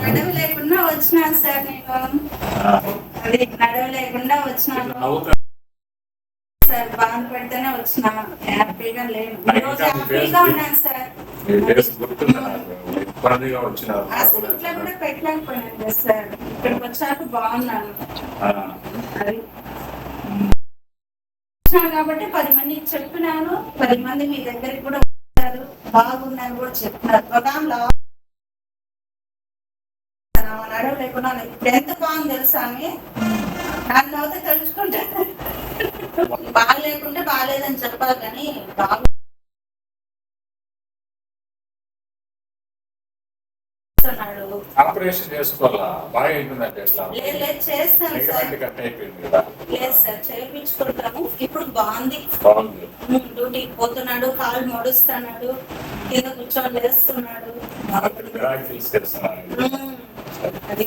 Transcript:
నడవలేకుండా వచ్చినాను సార్ నేను. అది నడవలేకుండా వచ్చినాను సార్. బాధపడితేనే వచ్చినా, హ్యాపీగా లేను. హ్యాపీగా ఉన్నాను సార్. అసలు ఇట్లా కూడా పెట్టలేకపోయాను కదా సార్. ఇక్కడికి వచ్చాక బాగున్నాను. అది కాబట్టి 10 మందికి చెప్పినాను. 10 మంది మీ దగ్గరికి కూడా వచ్చారు, బాగున్నాను కూడా చెప్పినారు. నడవలేకున్నా ఇప్పుడు ఎంత బాగుంది తెలుసా అని నన్ను అయితే తెలుసుకుంటే బాగాలేకుంటే బాగాలేదని చెప్పాలి కానీ బాగు ఆపరేషన్ చేసుకోవాలా? బాగా అయిపోయిందంటే లేదు చేస్తాను సార్. లేదు సార్ చేయించుకుంటాము. ఇప్పుడు బాగుంది. డ్యూటీకి పోతున్నాడు, కాలు మడుస్తున్నాడు, కింద కూర్చొని లేస్తున్నాడు. అది